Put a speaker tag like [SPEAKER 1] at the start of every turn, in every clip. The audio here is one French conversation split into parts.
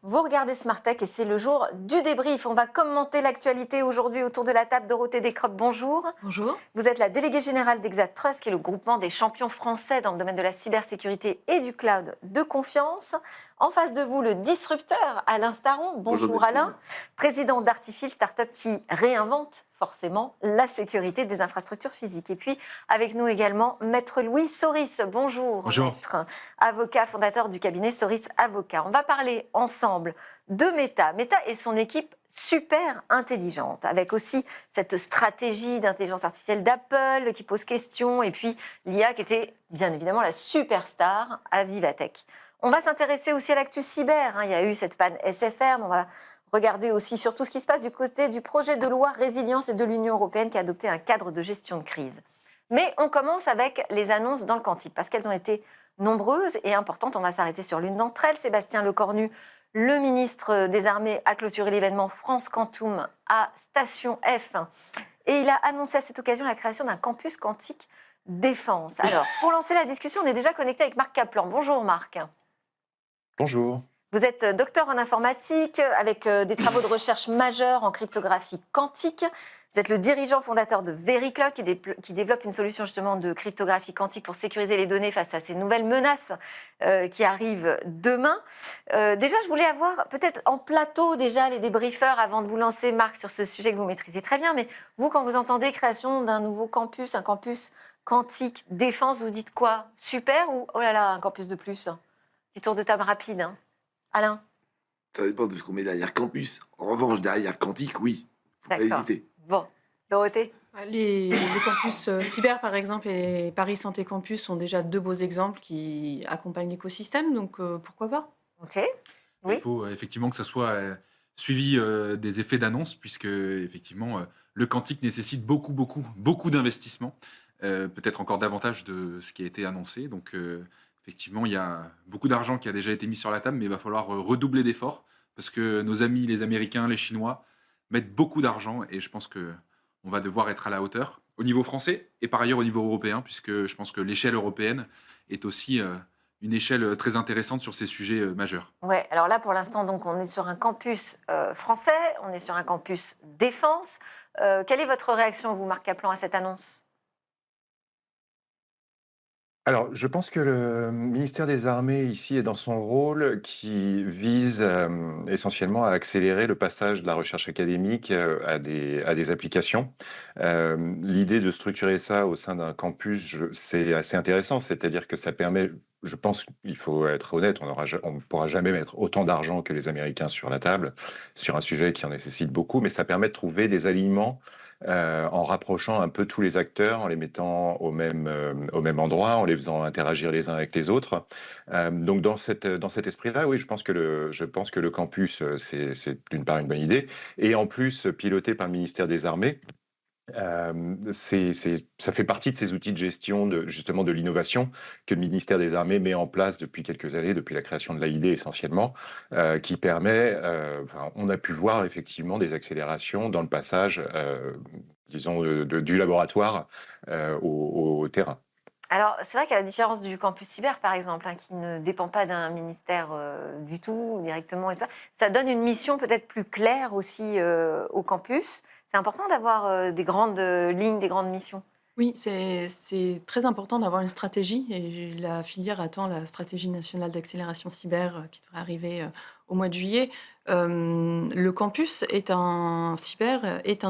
[SPEAKER 1] Vous regardez Smart Tech et c'est le jour du débrief. On va commenter l'actualité aujourd'hui autour de la table. Dorothée Descrops, bonjour.
[SPEAKER 2] Bonjour.
[SPEAKER 1] Vous êtes la déléguée générale d'Exatrust, qui est le groupement des champions français dans le domaine de la cybersécurité et du cloud de confiance. En face de vous, le disrupteur Alain Staron.
[SPEAKER 3] Bonjour
[SPEAKER 1] Bonjour Alain,
[SPEAKER 3] Delphine.
[SPEAKER 1] président d'Artifil, start-up qui réinvente forcément la sécurité des infrastructures physiques. Et puis avec nous également Maître Louis Soris. Bonjour
[SPEAKER 4] Bonjour.
[SPEAKER 1] Maître, avocat fondateur du cabinet Soris Avocat. On va parler ensemble de Meta. Meta et son équipe super intelligente, avec aussi cette stratégie d'intelligence artificielle d'Apple qui pose question, et puis l'IA qui était bien évidemment la superstar à Vivatech. On va s'intéresser aussi à l'actu cyber. Il y a eu cette panne SFR, mais on va regarder aussi surtout ce qui se passe du côté du projet de loi résilience et de l'Union européenne qui a adopté un cadre de gestion de crise. Mais on commence avec les annonces dans le quantique, parce qu'elles ont été nombreuses et importantes. On va s'arrêter sur l'une d'entre elles. Sébastien Lecornu, le ministre des Armées, a clôturé l'événement France Quantum à Station F. Et il a annoncé à cette occasion la création d'un campus quantique défense. Alors, pour lancer la discussion, on est déjà connecté avec Marc Kaplan. Bonjour Marc.
[SPEAKER 3] Bonjour.
[SPEAKER 1] Vous êtes docteur en informatique avec des travaux de recherche majeurs en cryptographie quantique. Vous êtes le dirigeant fondateur de VeriClock qui développe une solution justement de cryptographie quantique pour sécuriser les données face à ces nouvelles menaces qui arrivent demain. Déjà, je voulais avoir peut-être en plateau déjà les débriefeurs avant de vous lancer, Marc, sur ce sujet que vous maîtrisez très bien. Mais vous, quand vous entendez création d'un nouveau campus, un campus quantique défense, vous dites quoi? Super ou oh là là, un campus de plus? Petit tour de table rapide, hein. Alain?
[SPEAKER 3] Ça dépend de ce qu'on met derrière campus. En revanche, derrière quantique, oui. Faut pas
[SPEAKER 1] D'accord.
[SPEAKER 3] hésiter.
[SPEAKER 1] Bon, Dorothée?
[SPEAKER 2] Les campus cyber, par exemple, et Paris Santé Campus sont déjà deux beaux exemples qui accompagnent l'écosystème, donc pourquoi pas?
[SPEAKER 1] Ok.
[SPEAKER 4] Il
[SPEAKER 1] Oui.
[SPEAKER 4] faut effectivement que ça soit suivi des effets d'annonce, puisque effectivement le quantique nécessite beaucoup d'investissements, peut-être encore davantage de ce qui a été annoncé. Donc effectivement, il y a beaucoup d'argent qui a déjà été mis sur la table, mais il va falloir redoubler d'efforts, parce que nos amis, les Américains, les Chinois, mettent beaucoup d'argent, et je pense que on va devoir être à la hauteur au niveau français et par ailleurs au niveau européen, puisque je pense que l'échelle européenne est aussi une échelle très intéressante sur ces sujets majeurs.
[SPEAKER 1] Ouais. Alors là, pour l'instant, donc, on est sur un campus français, on est sur un campus défense. Quelle est votre réaction, vous, Marc Kaplan, à cette annonce?
[SPEAKER 5] Alors, je pense que le ministère des Armées, ici, est dans son rôle qui vise, essentiellement à accélérer le passage de la recherche académique, à des applications. L'idée de structurer ça au sein d'un campus, c'est assez intéressant, c'est-à-dire que ça permet, je pense qu'il faut être honnête, on ne pourra jamais mettre autant d'argent que les Américains sur la table, sur un sujet qui en nécessite beaucoup, mais ça permet de trouver des alignements en rapprochant un peu tous les acteurs, en les mettant au même endroit, en les faisant interagir les uns avec les autres. Donc dans cet esprit-là, oui, je pense que le campus, c'est d'une part une bonne idée, et en plus piloté par le ministère des Armées. Ça fait partie de ces outils de gestion justement de l'innovation que le ministère des Armées met en place depuis quelques années, depuis la création de l'AID essentiellement, qui permet, enfin, on a pu voir effectivement des accélérations dans le passage, disons, du laboratoire au terrain.
[SPEAKER 1] Alors, c'est vrai qu'à la différence du campus cyber, par exemple, qui ne dépend pas d'un ministère du tout, directement, et tout ça, ça donne une mission peut-être plus claire aussi au campus. C'est important d'avoir des grandes lignes, des grandes missions.
[SPEAKER 2] Oui, c'est très important d'avoir une stratégie et la filière attend la stratégie nationale d'accélération cyber qui devrait arriver au mois de juillet. Le campus est un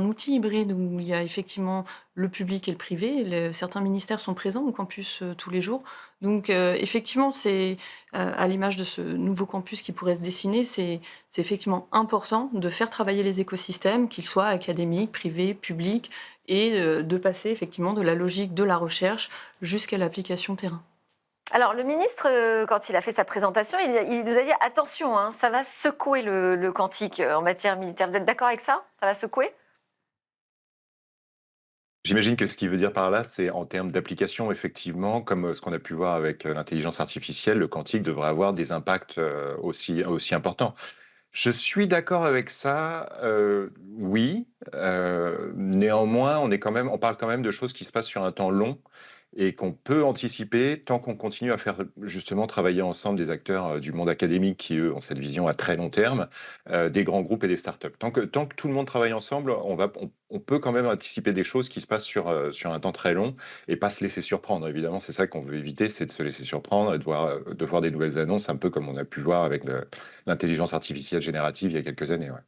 [SPEAKER 2] outil hybride où il y a effectivement le public et le privé. Certains ministères sont présents au campus tous les jours. Donc effectivement, c'est à l'image de ce nouveau campus qui pourrait se dessiner, c'est effectivement important de faire travailler les écosystèmes, qu'ils soient académiques, privés, publics, et de passer effectivement de la logique de la recherche jusqu'à l'application terrain.
[SPEAKER 1] Alors, le ministre, quand il a fait sa présentation, il nous a dit attention, ça va secouer le quantique en matière militaire. Vous êtes d'accord avec ça? Ça va secouer?
[SPEAKER 5] J'imagine que ce qu'il veut dire par là, c'est en termes d'application, effectivement, comme ce qu'on a pu voir avec l'intelligence artificielle, le quantique devrait avoir des impacts aussi importants. Je suis d'accord avec ça, oui. Néanmoins, on parle quand même de choses qui se passent sur un temps long et qu'on peut anticiper tant qu'on continue à faire justement travailler ensemble des acteurs du monde académique qui, eux, ont cette vision à très long terme, des grands groupes et des startups. Tant que tout le monde travaille ensemble, on peut quand même anticiper des choses qui se passent sur un temps très long et pas se laisser surprendre. Évidemment, c'est ça qu'on veut éviter, c'est de se laisser surprendre et de voir des nouvelles annonces, un peu comme on a pu voir avec l'intelligence artificielle générative il y a quelques années. Ouais.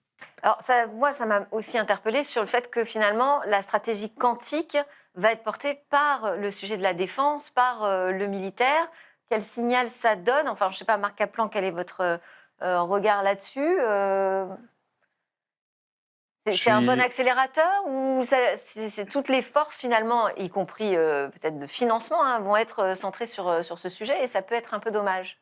[SPEAKER 1] Alors, moi, ça m'a aussi interpellée sur le fait que finalement, la stratégie quantique va être portée par le sujet de la défense, par le militaire. Quel signal ça donne? Enfin, je ne sais pas, Marc Kaplan, quel est votre regard là-dessus?
[SPEAKER 5] Je
[SPEAKER 1] C'est un bon
[SPEAKER 5] suis,
[SPEAKER 1] accélérateur ou c'est toutes les forces finalement, y compris peut-être de financement, hein, vont être centrées sur ce sujet et ça peut être un peu dommage.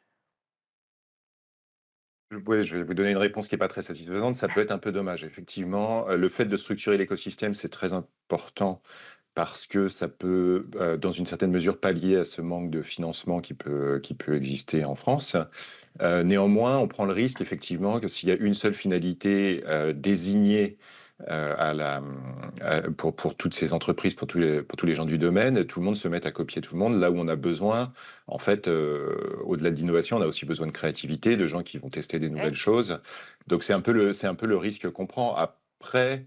[SPEAKER 5] ouais, je vais vous donner une réponse qui n'est pas très satisfaisante. Ça peut être un peu dommage. Effectivement, le fait de structurer l'écosystème, c'est très important parce que ça peut, dans une certaine mesure, pallier à ce manque de financement qui peut exister en France. Néanmoins, on prend le risque, effectivement, que s'il y a une seule finalité désignée pour toutes ces entreprises, pour tous les gens du domaine, tout le monde se mette à copier tout le monde, là où on a besoin, en fait, au-delà de l'innovation, on a aussi besoin de créativité, de gens qui vont tester des
[SPEAKER 1] Oui.
[SPEAKER 5] nouvelles choses. Donc c'est un peu le risque qu'on prend. Après,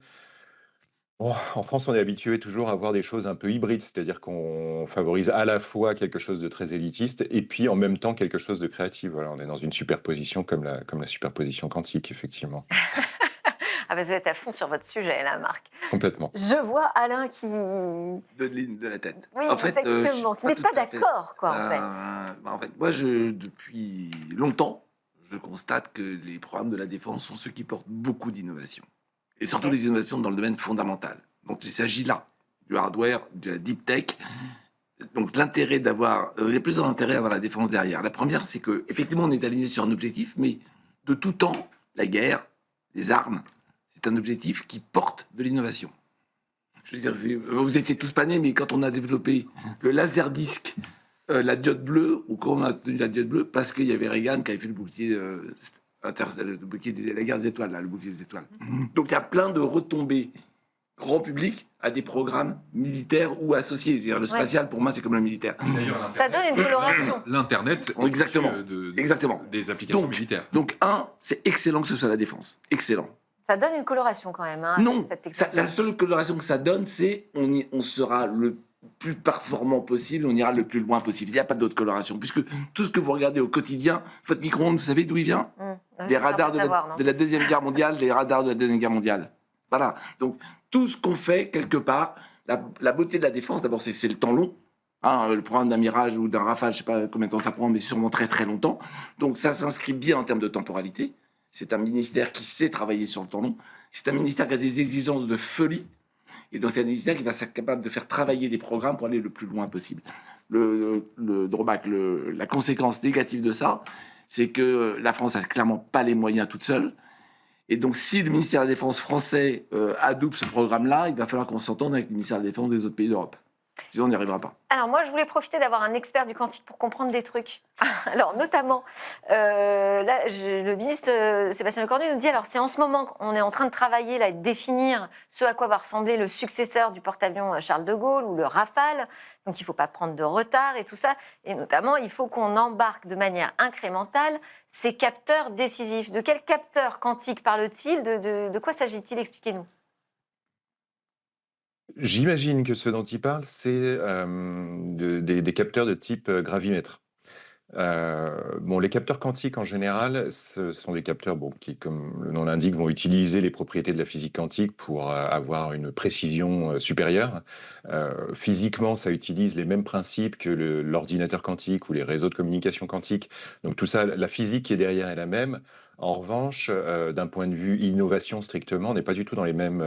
[SPEAKER 5] bon, en France, on est habitué toujours à voir des choses un peu hybrides, c'est-à-dire qu'on favorise à la fois quelque chose de très élitiste et puis en même temps quelque chose de créatif. Voilà, on est dans une superposition comme la superposition quantique, effectivement.
[SPEAKER 1] Ah bah, vous êtes à fond sur votre sujet là, Marc.
[SPEAKER 5] Complètement.
[SPEAKER 1] Je vois Alain qui...
[SPEAKER 3] De la tête.
[SPEAKER 1] Oui,
[SPEAKER 3] En fait, je suis
[SPEAKER 1] exactement, qui
[SPEAKER 3] pas
[SPEAKER 1] n'est
[SPEAKER 3] tout
[SPEAKER 1] pas
[SPEAKER 3] à fait.
[SPEAKER 1] d'accord, quoi, en fait.
[SPEAKER 3] En fait, moi, depuis longtemps, je constate que les programmes de la défense sont ceux qui portent beaucoup d'innovations. Et surtout
[SPEAKER 1] Ok.
[SPEAKER 3] les innovations dans le domaine fondamental. Donc, il s'agit là du hardware, de la deep tech. Donc, l'intérêt d'avoir, il y a plusieurs intérêts à avoir la défense derrière. La première, c'est que effectivement, on est aligné sur un objectif, mais de tout temps, la guerre, les armes, c'est un objectif qui porte de l'innovation. Je veux dire, vous étiez tous panés, mais quand on a développé le laserdisc, la diode bleue, ou quand on a obtenu la diode bleue, parce qu'il y avait Reagan qui avait fait le bouclier, le bouclier la guerre des étoiles, là, le bouclier des étoiles. Donc il y a plein de retombées grand public à des programmes militaires ou associés. C'est-à-dire, le spatial, pour moi, c'est comme le militaire.
[SPEAKER 4] D'ailleurs,
[SPEAKER 1] Ça donne une coloration.
[SPEAKER 4] L'Internet, est
[SPEAKER 3] Exactement.
[SPEAKER 4] issu
[SPEAKER 3] Exactement.
[SPEAKER 4] des applications
[SPEAKER 3] Donc,
[SPEAKER 4] militaires.
[SPEAKER 3] Donc, c'est excellent que ce soit la défense. Excellent.
[SPEAKER 1] Ça donne une coloration quand même. Hein,
[SPEAKER 3] Non,
[SPEAKER 1] cette
[SPEAKER 3] la seule coloration que ça donne, c'est on sera le plus performant possible, on ira le plus loin possible. Il n'y a pas d'autre coloration, puisque tout ce que vous regardez au quotidien, votre micro-ondes, vous savez d'où il vient? Des radars de la Deuxième Guerre mondiale, des radars de la Deuxième Guerre mondiale. Voilà. Donc, tout ce qu'on fait, quelque part, la beauté de la défense, d'abord, c'est le temps long. Hein, le programme d'un Mirage ou d'un Rafale, je ne sais pas combien de temps ça prend, mais sûrement très très longtemps. Donc, ça s'inscrit bien en termes de temporalité. C'est un ministère qui sait travailler sur le temps long. C'est un ministère qui a des exigences de folie. Et donc, c'est un ministère qui va être capable de faire travailler des programmes pour aller le plus loin possible. Le drawback, la conséquence négative de ça, c'est que la France n'a clairement pas les moyens toute seule. Et donc, si le ministère de la Défense français adoube ce programme-là, il va falloir qu'on s'entende avec le ministère de la Défense des autres pays d'Europe. Sinon, on n'y arrivera pas.
[SPEAKER 1] Alors moi, je voulais profiter d'avoir un expert du quantique pour comprendre des trucs. Alors notamment, là, le ministre Sébastien Lecornu nous dit, alors c'est en ce moment qu'on est en train de travailler là, et de définir ce à quoi va ressembler le successeur du porte-avions Charles de Gaulle ou le Rafale. Donc il ne faut pas prendre de retard et tout ça. Et notamment, il faut qu'on embarque de manière incrémentale ces capteurs décisifs. De quels capteurs quantiques parle-t-il? De quoi s'agit-il? Expliquez-nous.
[SPEAKER 5] J'imagine que ce dont il parle, c'est des capteurs de type gravimètre. Bon, les capteurs quantiques en général, ce sont des capteurs qui, comme le nom l'indique, vont utiliser les propriétés de la physique quantique pour avoir une précision supérieure. Physiquement, ça utilise les mêmes principes que l'ordinateur quantique ou les réseaux de communication quantique. Donc tout ça, la physique qui est derrière est la même. En revanche, d'un point de vue innovation strictement, on n'est pas du tout dans les mêmes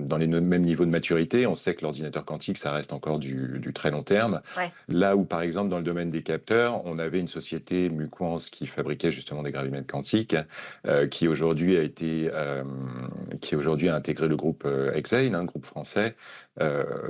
[SPEAKER 5] niveaux de maturité. On sait que l'ordinateur quantique, ça reste encore du très long terme.
[SPEAKER 1] Ouais.
[SPEAKER 5] Là où, par exemple, dans le domaine des capteurs, on avait une société, Muquans, qui fabriquait justement des gravimètres quantiques, qui aujourd'hui a intégré le groupe Exane, un groupe français.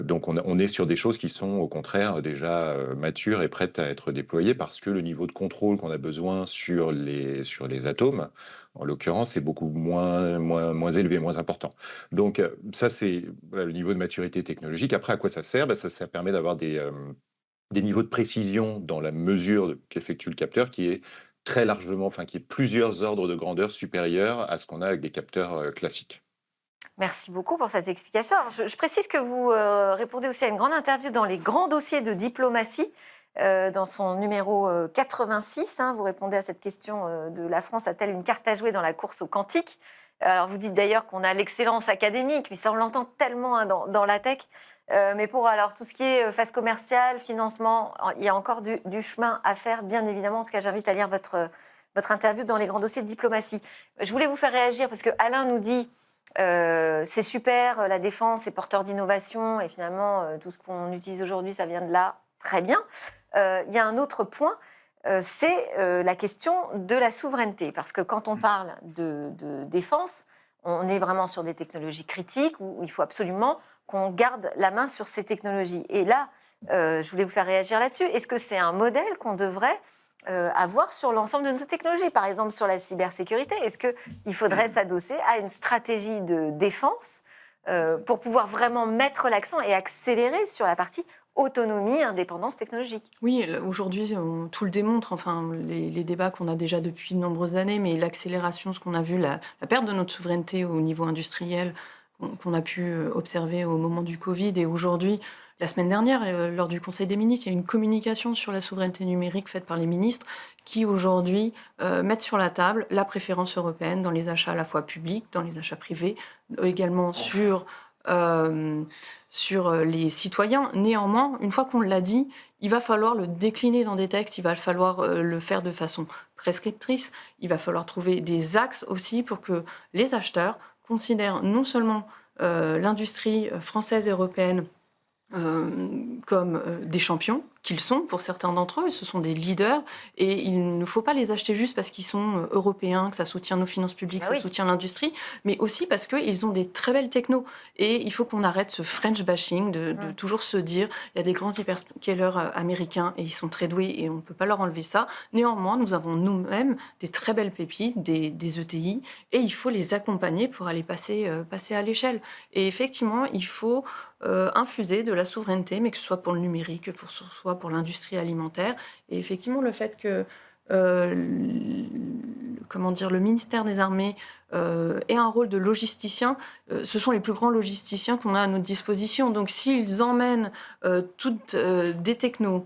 [SPEAKER 5] Donc on est sur des choses qui sont au contraire déjà matures et prêtes à être déployées parce que le niveau de contrôle qu'on a besoin sur les atomes, en l'occurrence, est beaucoup moins élevé, moins important. Donc ça, c'est le niveau de maturité technologique. Après, à quoi ça sert? Ça permet d'avoir des niveaux de précision dans la mesure qu'effectue le capteur qui est très largement, enfin qui est plusieurs ordres de grandeur supérieurs à ce qu'on a avec des capteurs classiques.
[SPEAKER 1] Merci beaucoup pour cette explication. Alors, je précise que vous répondez aussi à une grande interview dans les grands dossiers de diplomatie, dans son numéro 86. Vous répondez à cette question de la France a-t-elle une carte à jouer dans la course au quantique? Alors, vous dites d'ailleurs qu'on a l'excellence académique, mais ça, on l'entend tellement dans la tech. Mais pour alors, tout ce qui est phase commerciale, financement, il y a encore du chemin à faire, bien évidemment. En tout cas, j'invite à lire votre interview dans les grands dossiers de diplomatie. Je voulais vous faire réagir parce que Alain nous dit c'est super, la défense est porteur d'innovation et finalement, tout ce qu'on utilise aujourd'hui, ça vient de là. Très bien. Il y a un autre point, c'est la question de la souveraineté. Parce que quand on parle de défense, on est vraiment sur des technologies critiques où il faut absolument qu'on garde la main sur ces technologies. Et là, je voulais vous faire réagir là-dessus. Est-ce que c'est un modèle qu'on devrait avoir sur l'ensemble de nos technologies, par exemple sur la cybersécurité? Est-ce qu'il faudrait s'adosser à une stratégie de défense pour pouvoir vraiment mettre l'accent et accélérer sur la partie autonomie, indépendance technologique?
[SPEAKER 2] Oui, aujourd'hui, tout le démontre, enfin, les débats qu'on a déjà depuis de nombreuses années, mais l'accélération, ce qu'on a vu, la perte de notre souveraineté au niveau industriel, qu'on a pu observer au moment du Covid et aujourd'hui, la semaine dernière, lors du Conseil des ministres, il y a une communication sur la souveraineté numérique faite par les ministres qui aujourd'hui mettent sur la table la préférence européenne dans les achats à la fois publics, dans les achats privés, également sur les citoyens. Néanmoins, une fois qu'on l'a dit, il va falloir le décliner dans des textes, il va falloir le faire de façon prescriptrice, il va falloir trouver des axes aussi pour que les acheteurs considèrent non seulement l'industrie française et européenne comme des champions, qu'ils sont pour certains d'entre eux, ce sont des leaders, et il ne faut pas les acheter juste parce qu'ils sont européens, que ça soutient nos finances publiques, ça soutient l'industrie, mais aussi parce qu'ils ont des très belles technos. Et il faut qu'on arrête ce French bashing, de toujours se dire, il y a des grands hyperscalers américains, et ils sont très doués, et on ne peut pas leur enlever ça. Néanmoins, nous avons nous-mêmes des très belles pépites, des ETI, et il faut les accompagner pour aller passer à l'échelle. Et effectivement, il faut infuser de la souveraineté, mais que ce soit pour le numérique, que ce soit pour l'industrie alimentaire. Et effectivement, le fait que le ministère des Armées ait un rôle de logisticien, ce sont les plus grands logisticiens qu'on a à notre disposition. Donc s'ils emmènent toutes des technos,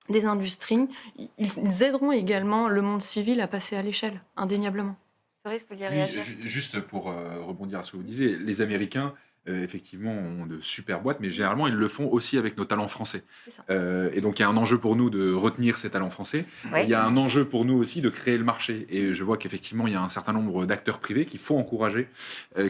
[SPEAKER 2] des industries, ils aideront également le monde civil à passer à l'échelle, indéniablement.
[SPEAKER 1] Cyrus, vous vouliez
[SPEAKER 4] Oui,
[SPEAKER 1] réagir?
[SPEAKER 4] juste pour rebondir à ce que vous disiez, les Américains, effectivement, ont de super boîtes, mais généralement, ils le font aussi avec nos talents français.
[SPEAKER 2] C'est ça.
[SPEAKER 4] Et donc, il y a un enjeu pour nous de retenir ces talents français.
[SPEAKER 1] Oui.
[SPEAKER 4] Il y a un enjeu pour nous aussi de créer le marché. Et je vois qu'effectivement, il y a un certain nombre d'acteurs privés qu'il faut encourager,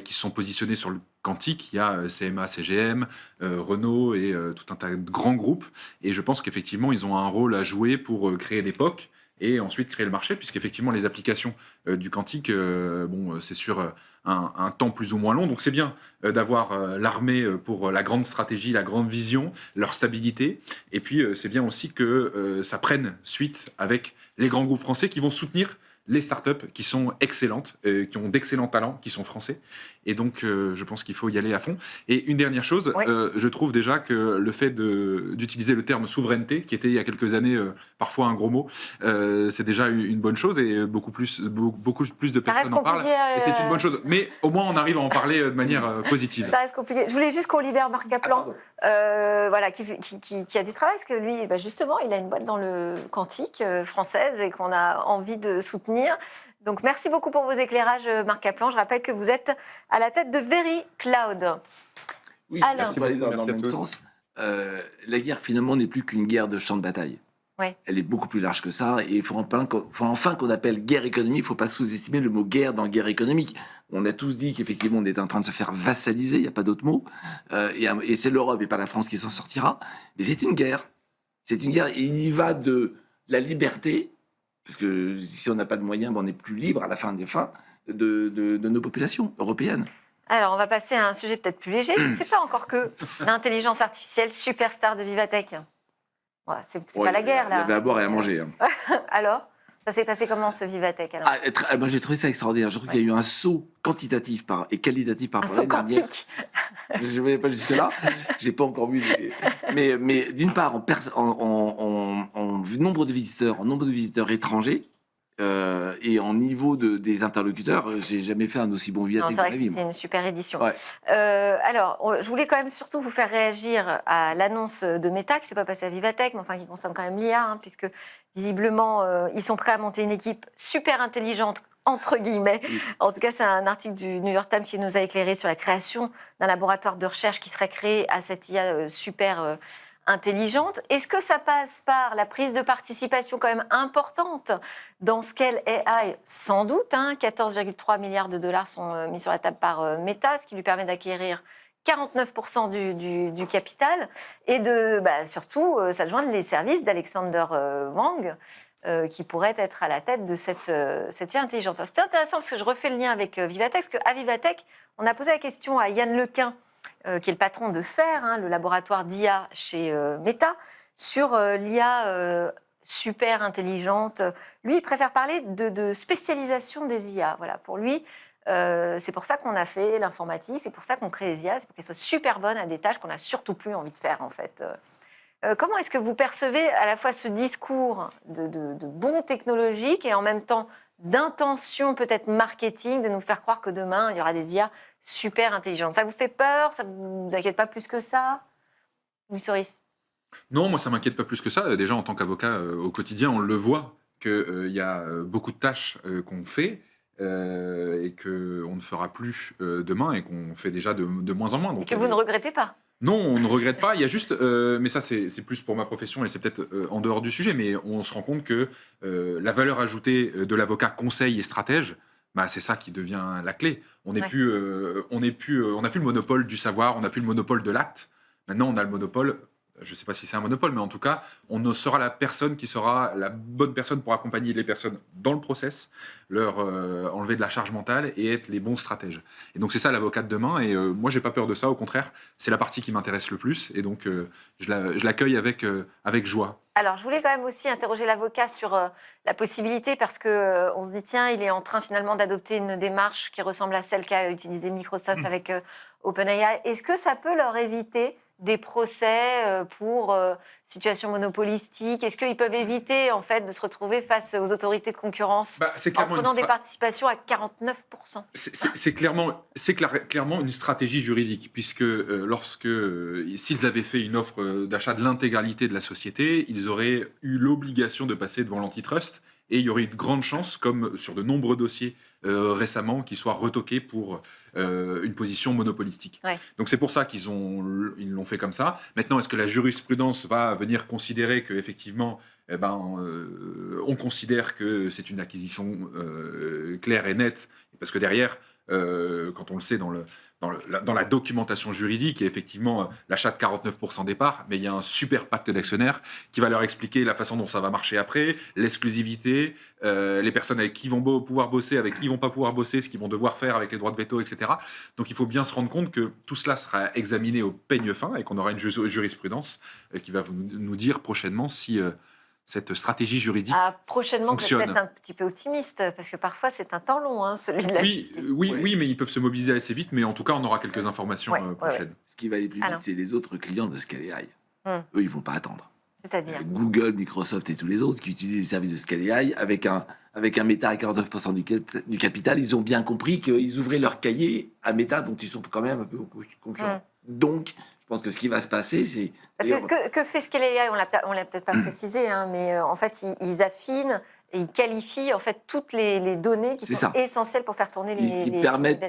[SPEAKER 4] qui sont positionnés sur le quantique. Il y a CMA, CGM, Renault et tout un tas de grands groupes. Et je pense qu'effectivement, ils ont un rôle à jouer pour créer des POC et ensuite créer le marché, puisqu'effectivement, les applications du quantique, c'est sur un temps plus ou moins long. Donc c'est bien d'avoir l'armée pour la grande stratégie, la grande vision, leur stabilité. Et puis c'est bien aussi que ça prenne suite avec les grands groupes français qui vont soutenir les startups qui sont excellentes, qui ont d'excellents talents, qui sont français. Et donc, je pense qu'il faut y aller à fond. Et une dernière chose,
[SPEAKER 1] Oui.
[SPEAKER 4] je trouve déjà que le fait d'utiliser le terme souveraineté, qui était il y a quelques années parfois un gros mot, c'est déjà une bonne chose et beaucoup plus de
[SPEAKER 1] Ça reste
[SPEAKER 4] personnes en parlent.
[SPEAKER 1] compliqué,
[SPEAKER 4] Et c'est une bonne chose. Mais au moins, on arrive à en parler de manière positive.
[SPEAKER 1] Ça reste compliqué. Je voulais juste qu'on libère Marc Kaplan, qui a du travail, parce que lui, justement, il a une boîte dans le quantique française et qu'on a envie de soutenir. Donc, merci beaucoup pour vos éclairages, Marc Kaplan. Je rappelle que vous êtes à la tête de Very Cloud.
[SPEAKER 3] Oui,
[SPEAKER 1] Alain.
[SPEAKER 3] pour aller dans
[SPEAKER 5] Merci
[SPEAKER 3] le
[SPEAKER 5] à
[SPEAKER 3] même
[SPEAKER 5] tous.
[SPEAKER 3] sens, la guerre finalement n'est plus qu'une guerre de champ de bataille.
[SPEAKER 1] Ouais.
[SPEAKER 3] Elle est beaucoup plus large que ça et il faut enfin qu'on appelle guerre économique. Il ne faut pas sous-estimer le mot guerre dans guerre économique. On a tous dit qu'effectivement on était en train de se faire vassaliser, il n'y a pas d'autre mot. Et c'est l'Europe et pas la France qui s'en sortira. Mais c'est une guerre. C'est une guerre et il y va de la liberté, parce que si on n'a pas de moyens, on n'est plus libre à la fin des fins de nos populations européennes.
[SPEAKER 1] Alors, on va passer à un sujet peut-être plus léger. Je ne sais pas encore que l'intelligence artificielle, superstar de Vivatech. Voilà, c'est pas la guerre,
[SPEAKER 3] Il y
[SPEAKER 1] là.
[SPEAKER 3] avait à boire et à manger. Hein.
[SPEAKER 1] Alors, Ça s'est passé comment ce Vivatech alors?
[SPEAKER 3] Moi, j'ai trouvé ça extraordinaire. Je trouve qu'il y a eu un saut quantitatif et qualitatif par
[SPEAKER 1] Un
[SPEAKER 3] rapport à
[SPEAKER 1] saut
[SPEAKER 3] l'année dernière.
[SPEAKER 1] quantique.
[SPEAKER 3] Je ne vais pas jusque-là. J'ai pas encore vu. Mais d'une part, en nombre de visiteurs étrangers et en niveau des interlocuteurs, j'ai jamais fait un aussi bon
[SPEAKER 1] Non,
[SPEAKER 3] Vivatech
[SPEAKER 1] c'est
[SPEAKER 3] de
[SPEAKER 1] vrai
[SPEAKER 3] ma
[SPEAKER 1] que
[SPEAKER 3] vie.
[SPEAKER 1] c'était une super édition.
[SPEAKER 3] Ouais.
[SPEAKER 1] Alors, je voulais quand même surtout vous faire réagir à l'annonce de Meta, qui ne s'est pas passée à Vivatech, mais enfin qui concerne quand même l'IA, hein, puisque visiblement, ils sont prêts à monter une équipe super intelligente, entre guillemets.
[SPEAKER 3] Oui.
[SPEAKER 1] En tout cas, c'est un article du New York Times qui nous a éclairé sur la création d'un laboratoire de recherche qui serait créé à cette IA super intelligente. Est-ce que ça passe par la prise de participation quand même importante dans Scale AI? Sans doute, hein, 14,3 milliards de dollars sont mis sur la table par Meta, ce qui lui permet d'acquérir 49% du capital et de surtout s'adjoindre les services d'Alexander Wang, qui pourrait être à la tête de cette IA intelligente. C'était intéressant parce que je refais le lien avec Vivatech, parce qu'à Vivatech, on a posé la question à Yann Lequin, qui est le patron de FAIR, hein, le laboratoire d'IA chez Meta, sur l'IA super intelligente. Lui, il préfère parler de spécialisation des IA. Voilà, pour lui, c'est pour ça qu'on a fait l'informatique, c'est pour ça qu'on crée les IA, c'est pour qu'elles soient super bonnes à des tâches qu'on n'a surtout plus envie de faire, en fait. Comment est-ce que vous percevez à la fois ce discours de bond technologique et en même temps d'intention peut-être marketing, de nous faire croire que demain, il y aura des IA super intelligentes? Ça vous fait peur? Ça ne vous inquiète pas plus que ça, Louis Soris?
[SPEAKER 4] Non, moi, ça m'inquiète pas plus que ça. Déjà, en tant qu'avocat, au quotidien, on le voit qu'il y a beaucoup de tâches qu'on fait et qu'on ne fera plus demain et qu'on fait déjà de moins en moins.
[SPEAKER 1] Et
[SPEAKER 4] Donc,
[SPEAKER 1] que vous ne regrettez pas?
[SPEAKER 4] non, on ne regrette pas. Il y a juste, mais ça c'est plus pour ma profession et c'est peut-être en dehors du sujet, mais on se rend compte que la valeur ajoutée de l'avocat conseil et stratège, bah, c'est ça qui devient la clé. On n'est
[SPEAKER 1] Ouais.
[SPEAKER 4] plus, on n'a plus le monopole du savoir, on n'a plus le monopole de l'acte. Maintenant, on a le monopole. Je ne sais pas si c'est un monopole, mais en tout cas, on sera la personne qui sera la bonne personne pour accompagner les personnes dans le process, leur enlever de la charge mentale et être les bons stratèges. Et donc, c'est ça l'avocat de demain. Et moi, j'ai pas peur de ça. Au contraire, c'est la partie qui m'intéresse le plus. Et donc, je l'accueille avec joie.
[SPEAKER 1] Alors, je voulais quand même aussi interroger l'avocat sur la possibilité, parce que on se dit, tiens, il est en train finalement d'adopter une démarche qui ressemble à celle qu'a utilisée Microsoft avec OpenAI. Est-ce que ça peut leur éviter des procès pour situation monopolistique? Est-ce qu'ils peuvent éviter en fait de se retrouver face aux autorités de concurrence
[SPEAKER 4] Bah, c'est
[SPEAKER 1] en
[SPEAKER 4] clairement
[SPEAKER 1] prenant des participations à 49%?
[SPEAKER 4] C'est clairement une stratégie juridique, puisque s'ils avaient fait une offre d'achat de l'intégralité de la société, ils auraient eu l'obligation de passer devant l'antitrust, et il y aurait eu de grandes chances, comme sur de nombreux dossiers récemment, qu'ils soient retoqués pour une position monopolistique.
[SPEAKER 1] Ouais.
[SPEAKER 4] Donc c'est pour ça ils l'ont fait comme ça. Maintenant, est-ce que la jurisprudence va venir considérer qu'effectivement, on considère que c'est une acquisition claire et nette, parce que derrière, quand on le sait dans la documentation juridique, il y a effectivement l'achat de 49% des parts, mais il y a un super pacte d'actionnaires qui va leur expliquer la façon dont ça va marcher après, l'exclusivité, les personnes avec qui ils vont pouvoir bosser, avec qui ils vont pas pouvoir bosser, ce qu'ils vont devoir faire avec les droits de veto, etc. Donc il faut bien se rendre compte que tout cela sera examiné au peigne fin et qu'on aura une jurisprudence qui va nous dire prochainement si cette stratégie juridique
[SPEAKER 1] Prochainement, vous êtes
[SPEAKER 4] fonctionne.
[SPEAKER 1] peut-être un petit peu optimiste, parce que parfois c'est un temps long, hein, celui de la justice.
[SPEAKER 4] Oui, mais ils peuvent se mobiliser assez vite, mais en tout cas, on aura quelques informations
[SPEAKER 1] Ouais,
[SPEAKER 4] prochaines.
[SPEAKER 3] Ce qui va aller plus vite,
[SPEAKER 1] Alors.
[SPEAKER 3] c'est les autres clients de Scale AI.
[SPEAKER 1] Hum.
[SPEAKER 3] Eux, ils vont pas attendre.
[SPEAKER 1] C'est-à-dire
[SPEAKER 3] Google, Microsoft et tous les autres qui utilisent les services de Scale AI, avec un Meta à 49% du capital, ils ont bien compris qu'ils ouvraient leur cahier à Meta, dont ils sont quand même un peu concurrents. Donc, je pense que ce qui va se passer, c'est...
[SPEAKER 1] Parce que fait Scale AI, on l'a peut-être pas précisé, hein, mais en fait, ils affinent et ils qualifient en fait toutes les données qui
[SPEAKER 3] C'est
[SPEAKER 1] sont
[SPEAKER 3] ça.
[SPEAKER 1] essentielles pour faire tourner les
[SPEAKER 3] Ils permettent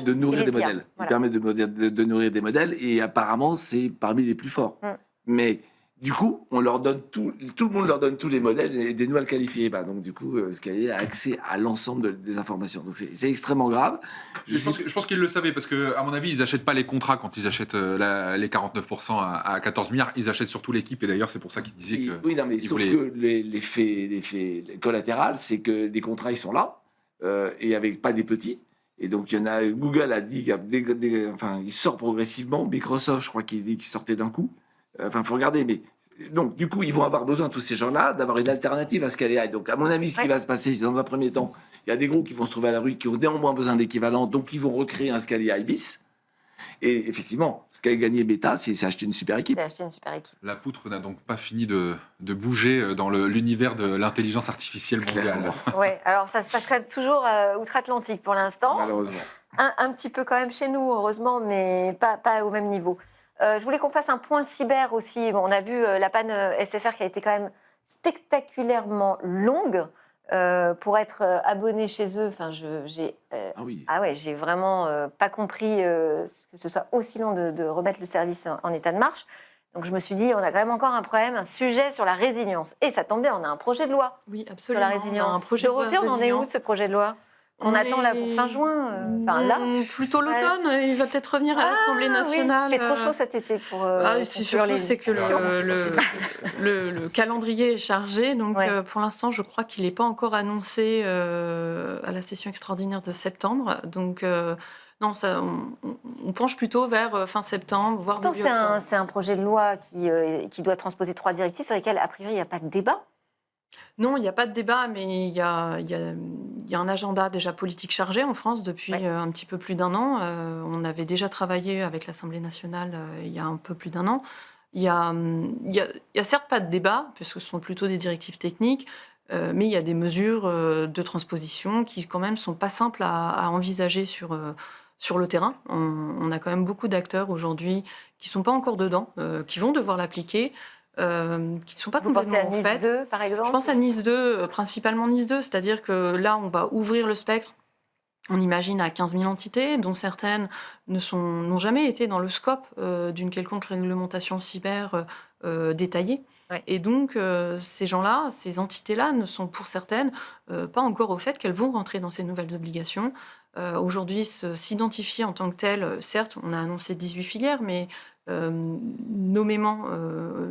[SPEAKER 3] de nourrir des modèles.
[SPEAKER 1] Voilà.
[SPEAKER 3] Ils permettent de nourrir des modèles, et apparemment, c'est parmi les plus forts. Mais du coup, tout le monde leur donne tous les modèles et des nouvelles qualifiées. Donc du coup, Scale AI a accès à l'ensemble des informations. Donc c'est extrêmement grave.
[SPEAKER 4] Je pense qu'ils le savaient, parce qu'à mon avis, ils n'achètent pas les contrats quand ils achètent les 49% à 14 milliards. Ils achètent surtout l'équipe, et d'ailleurs, c'est pour ça qu'ils disaient que...
[SPEAKER 3] Oui, non, mais sauf que l'effet collatéral, c'est que les contrats, ils sont là, et avec pas des petits. Et donc, Google a dit, il sort progressivement. Microsoft, je crois qu'il dit qu'il sortait d'un coup. Enfin, il faut regarder, mais Donc, du coup, ils vont avoir besoin, tous ces gens-là, d'avoir une alternative à Scale AI. Donc, à mon avis, ce qui va se passer, c'est dans un premier temps, il y a des groupes qui vont se trouver à la rue, qui ont néanmoins besoin d'équivalent, donc ils vont recréer un Scale AI bis. Et effectivement, ce qu'a gagné Meta, c'est acheter une super équipe.
[SPEAKER 1] C'est acheter une super équipe.
[SPEAKER 4] La poutre n'a donc pas fini de bouger dans l'univers de l'intelligence artificielle mondiale.
[SPEAKER 3] Clairement.
[SPEAKER 1] Ouais, alors ça se passe quand même toujours outre-Atlantique pour l'instant.
[SPEAKER 3] Malheureusement.
[SPEAKER 1] Un petit peu quand même chez nous, heureusement, mais pas au même niveau. Je voulais qu'on fasse un point cyber aussi. Bon, on a vu la panne SFR qui a été quand même spectaculairement longue pour être abonné chez eux. Enfin, j'ai
[SPEAKER 3] Ah oui.
[SPEAKER 1] j'ai vraiment pas compris que ce soit aussi long de remettre le service en état de marche. Donc je me suis dit, on a quand même encore un problème, un sujet sur la résilience. Et ça tombe bien, on a un projet de loi
[SPEAKER 2] Oui,
[SPEAKER 1] sur
[SPEAKER 2] absolument.
[SPEAKER 1] la
[SPEAKER 2] On a
[SPEAKER 1] résilience.
[SPEAKER 2] un projet de loi
[SPEAKER 1] Dorothée, on en est où de
[SPEAKER 2] résilience.
[SPEAKER 1] ce projet de loi On attend là pour fin juin. Enfin là.
[SPEAKER 2] Plutôt l'automne. Il va peut-être revenir à l'Assemblée nationale.
[SPEAKER 1] Oui, il fait trop chaud cet été pour.
[SPEAKER 2] C'est
[SPEAKER 1] conclure
[SPEAKER 2] surtout c'est que le calendrier est chargé. Donc
[SPEAKER 1] Ouais.
[SPEAKER 2] pour l'instant, je crois qu'il n'est pas encore annoncé à la session extraordinaire de septembre. Donc non, on penche plutôt vers fin septembre, voire
[SPEAKER 1] Pourtant,
[SPEAKER 2] début octobre.
[SPEAKER 1] c'est un projet de loi qui doit transposer 3 directives sur lesquelles, a priori, il n'y a pas de débat.
[SPEAKER 2] Non, il n'y a pas de débat, mais il y a un agenda déjà politique chargé en France depuis
[SPEAKER 1] Ouais.
[SPEAKER 2] un petit peu plus d'1 an. On avait déjà travaillé avec l'Assemblée nationale il y a un peu plus d'1 an. Il y a certes pas de débat, puisque ce sont plutôt des directives techniques, mais il y a des mesures de transposition qui quand même sont pas simples à envisager sur le terrain. On a quand même beaucoup d'acteurs aujourd'hui qui sont pas encore dedans, qui vont devoir l'appliquer, qui ne sont pas
[SPEAKER 1] Vous pensez à
[SPEAKER 2] complètement
[SPEAKER 1] Nice
[SPEAKER 2] faites.
[SPEAKER 1] 2, par exemple?
[SPEAKER 2] Je pense à Nice 2, principalement Nice 2, c'est-à-dire que là, on va ouvrir le spectre, on imagine, à 15 000 entités, dont certaines n'ont jamais été dans le scope d'une quelconque réglementation cyber détaillée.
[SPEAKER 1] Ouais.
[SPEAKER 2] Et donc, ces gens-là, ces entités-là, ne sont pour certaines pas encore au fait qu'elles vont rentrer dans ces nouvelles obligations. Aujourd'hui, s'identifier en tant que tel, certes, on a annoncé 18 filières, mais nommément,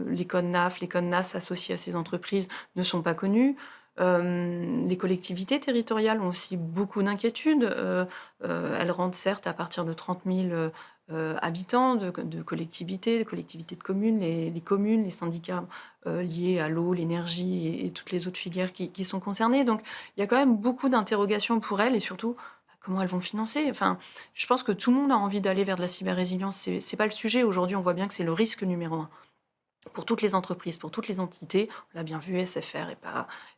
[SPEAKER 2] les codes NAF, les codes NAS associés à ces entreprises ne sont pas connus. Les collectivités territoriales ont aussi beaucoup d'inquiétudes. Elles rentrent certes à partir de 30 000 habitants de collectivités de communes, les communes, les syndicats liés à l'eau, l'énergie et toutes les autres filières qui sont concernées. Donc il y a quand même beaucoup d'interrogations pour elles et surtout comment elles vont financer. Enfin, je pense que tout le monde a envie d'aller vers de la cyber-résilience. C'est pas le sujet. Aujourd'hui, on voit bien que c'est le risque numéro 1. Pour toutes les entreprises, pour toutes les entités, on l'a bien vu, SFR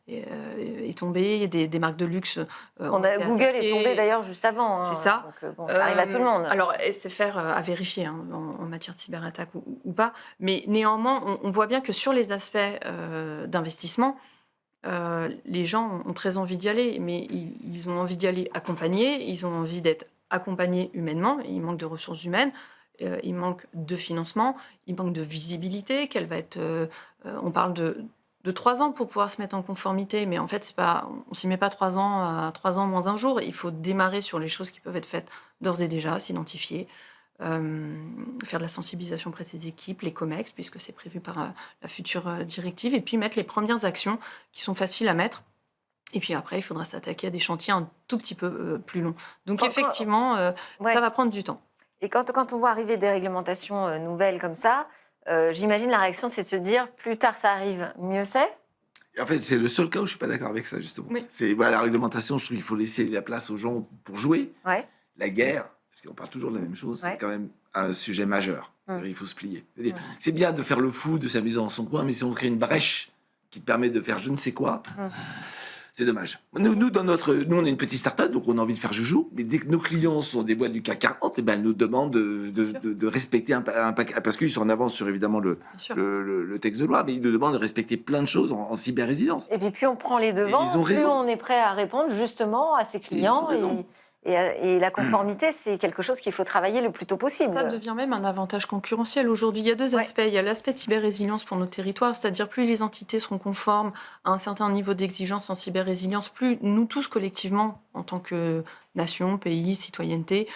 [SPEAKER 2] est tombé, il y a des marques de luxe ont été
[SPEAKER 1] Google est
[SPEAKER 2] attaquées.
[SPEAKER 1] tombé d'ailleurs juste avant.
[SPEAKER 2] C'est ça.
[SPEAKER 1] Donc, bon, ça arrive à tout le monde.
[SPEAKER 2] Alors, SFR a vérifié en matière de cyberattaque ou pas, mais néanmoins, on voit bien que sur les aspects d'investissement, les gens ont très envie d'y aller, mais ils ont envie d'y aller accompagnés, ils ont envie d'être accompagnés humainement, il manque de ressources humaines, il manque de financement, il manque de visibilité, quelle va être... on parle de 3 ans pour pouvoir se mettre en conformité, mais en fait, on ne s'y met pas 3 ans à 3 ans moins un jour, il faut démarrer sur les choses qui peuvent être faites d'ores et déjà, s'identifier, faire de la sensibilisation auprès de ses équipes, les COMEX, puisque c'est prévu par la future directive, et puis mettre les premières actions qui sont faciles à mettre. Et puis après, il faudra s'attaquer à des chantiers un tout petit peu plus longs. Donc effectivement,
[SPEAKER 1] Ouais.
[SPEAKER 2] ça va prendre du temps.
[SPEAKER 1] Et quand on voit arriver des réglementations nouvelles comme ça, j'imagine la réaction, c'est de se dire, plus tard ça arrive, mieux c'est.
[SPEAKER 3] En fait, c'est le seul cas où je suis pas d'accord avec ça, justement.
[SPEAKER 2] Oui.
[SPEAKER 3] C'est la réglementation, je trouve qu'il faut laisser la place aux gens pour jouer.
[SPEAKER 1] Ouais.
[SPEAKER 3] La guerre, parce qu'on parle toujours de la même chose,
[SPEAKER 1] Ouais.
[SPEAKER 3] c'est quand même un sujet majeur. Il faut se plier. C'est-à-dire,
[SPEAKER 1] Mm.
[SPEAKER 3] c'est bien de faire le fou, de s'amuser dans son coin, mais si on crée une brèche qui permet de faire je ne sais quoi, c'est dommage. Nous, on est une petite start-up, donc on a envie de faire joujou, mais dès que nos clients sont des boîtes du CAC 40, elles nous demandent de respecter un paquet, parce qu'ils sont en avance sur évidemment
[SPEAKER 2] Bien sûr.
[SPEAKER 3] le texte de loi, mais ils nous demandent de respecter plein de choses en cyber-résilience.
[SPEAKER 1] Et puis plus on prend les devants,
[SPEAKER 3] ils ont
[SPEAKER 1] plus
[SPEAKER 3] raison.
[SPEAKER 1] on est prêt à répondre justement à ses clients.
[SPEAKER 3] ils ont raison.
[SPEAKER 1] Et la conformité, c'est quelque chose qu'il faut travailler le plus tôt possible.
[SPEAKER 2] Ça devient même un avantage concurrentiel. Aujourd'hui, il y a 2 aspects. Il y a l'aspect de cyber-résilience pour nos territoires, c'est-à-dire plus les entités seront conformes à un certain niveau d'exigence en cyber-résilience, plus nous tous collectivement, en tant que nation, pays, citoyenneté,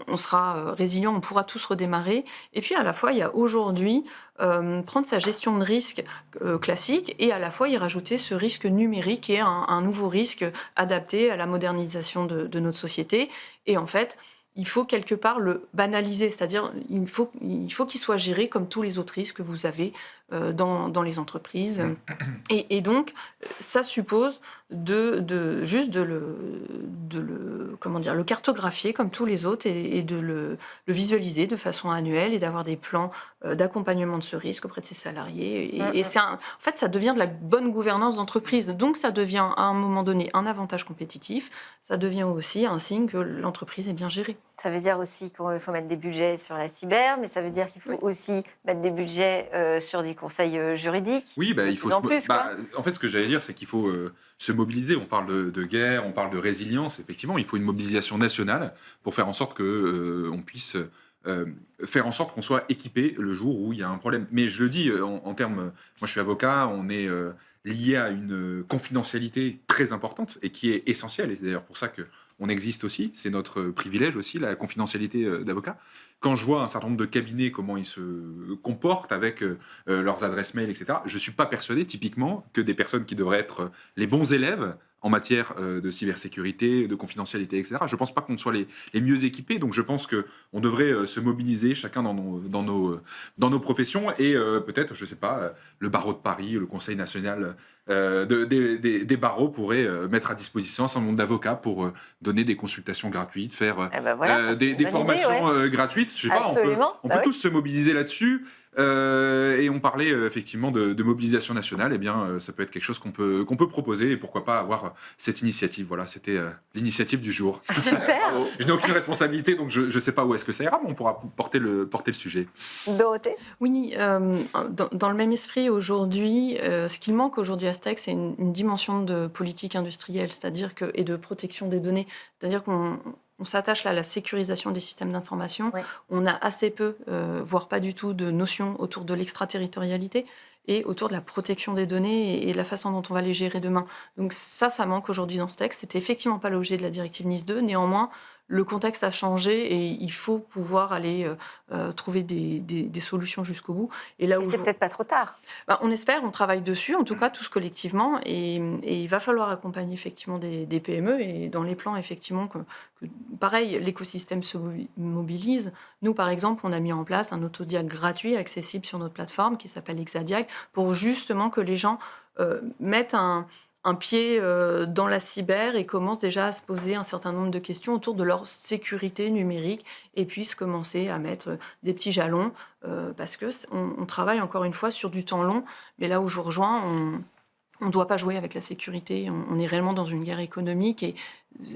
[SPEAKER 2] on sera résilients, on pourra tous redémarrer. Et puis à la fois, il y a aujourd'hui prendre sa gestion de risque classique et à la fois y rajouter ce risque numérique qui est un nouveau risque adapté à la modernisation de notre société. Et en fait, il faut quelque part le banaliser, c'est-à-dire il faut qu'il soit géré comme tous les autres risques que vous avez dans les entreprises. Et donc, ça suppose juste de le cartographier comme tous les autres et de le visualiser de façon annuelle et d'avoir des plans d'accompagnement de ce risque auprès de ses salariés. Et en fait, ça devient de la bonne gouvernance d'entreprise. Donc, ça devient à un moment donné un avantage compétitif. Ça devient aussi un signe que l'entreprise est bien gérée.
[SPEAKER 1] Ça veut dire aussi qu'il faut mettre des budgets sur la cyber, mais ça veut dire qu'il faut aussi mettre des budgets sur des conseils juridiques.
[SPEAKER 4] Oui, il faut en fait, ce que j'allais dire, c'est qu'il faut se mobiliser. On parle de guerre, on parle de résilience. Effectivement, il faut une mobilisation nationale pour faire en sorte que on puisse faire en sorte qu'on soit équipé le jour où il y a un problème. Mais je le dis en termes... Moi, je suis avocat, on est lié à une confidentialité très importante et qui est essentielle. Et c'est d'ailleurs pour ça qu'on existe aussi. C'est notre privilège aussi, la confidentialité d'avocat. Quand je vois un certain nombre de cabinets, comment ils se comportent avec leurs adresses mail, etc., je ne suis pas persuadé, typiquement, que des personnes qui devraient être les bons élèves en matière de cybersécurité, de confidentialité, etc. Je ne pense pas qu'on soit les mieux équipés, donc je pense qu'on devrait se mobiliser chacun dans nos professions et peut-être, je ne sais pas, le barreau de Paris, le Conseil national des barreaux pourrait mettre à disposition un certain nombre d'avocats pour donner des consultations gratuites, faire des formations gratuites. Je sais pas, on peut tous se mobiliser là-dessus. Et on parlait effectivement de mobilisation nationale, eh bien ça peut être quelque chose qu'on peut proposer et pourquoi pas avoir cette initiative. Voilà, c'était l'initiative du jour.
[SPEAKER 1] Super.
[SPEAKER 4] Je n'ai aucune responsabilité, donc je ne sais pas où est-ce que ça ira, mais on pourra porter le sujet.
[SPEAKER 1] Dorothée ?
[SPEAKER 2] Oui, dans le même esprit aujourd'hui, ce qu'il manque aujourd'hui à STEC, c'est une dimension de politique industrielle, et de protection des données. C'est-à-dire qu'on s'attache là à la sécurisation des systèmes d'information. On a assez peu, voire pas du tout, de notions autour de l'extraterritorialité et autour de la protection des données et de la façon dont on va les gérer demain. Donc ça manque aujourd'hui dans ce texte. C'était effectivement pas l'objet de la directive NIS 2. Néanmoins, le contexte a changé et il faut pouvoir aller trouver des solutions jusqu'au bout. Et là où
[SPEAKER 1] c'est peut-être pas trop tard.
[SPEAKER 2] On espère, on travaille dessus, en tout cas tous collectivement, et il va falloir accompagner effectivement des PME et dans les plans effectivement que pareil, l'écosystème se mobilise. Nous, par exemple, on a mis en place un autodiag gratuit accessible sur notre plateforme qui s'appelle Exadiag pour justement que les gens mettent un pied dans la cyber et commencent déjà à se poser un certain nombre de questions autour de leur sécurité numérique et puissent commencer à mettre des petits jalons parce qu'on travaille encore une fois sur du temps long. Mais là où je vous rejoins, on ne doit pas jouer avec la sécurité. On est réellement dans une guerre économique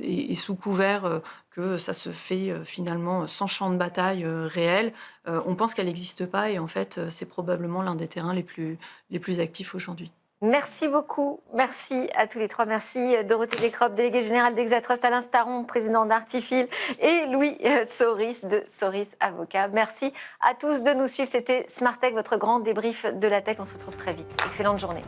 [SPEAKER 2] et sous couvert que ça se fait finalement sans champ de bataille réel, on pense qu'elle n'existe pas et en fait, c'est probablement l'un des terrains les plus actifs aujourd'hui.
[SPEAKER 1] Merci beaucoup. Merci à tous les trois. Merci Dorothée Décroppe, déléguée générale d'Exatrust, Alain Staron, président d'Artifil et Louis Soris de Soris Avocat. Merci à tous de nous suivre. C'était Smart Tech, votre grand débrief de la tech. On se retrouve très vite. Excellente journée.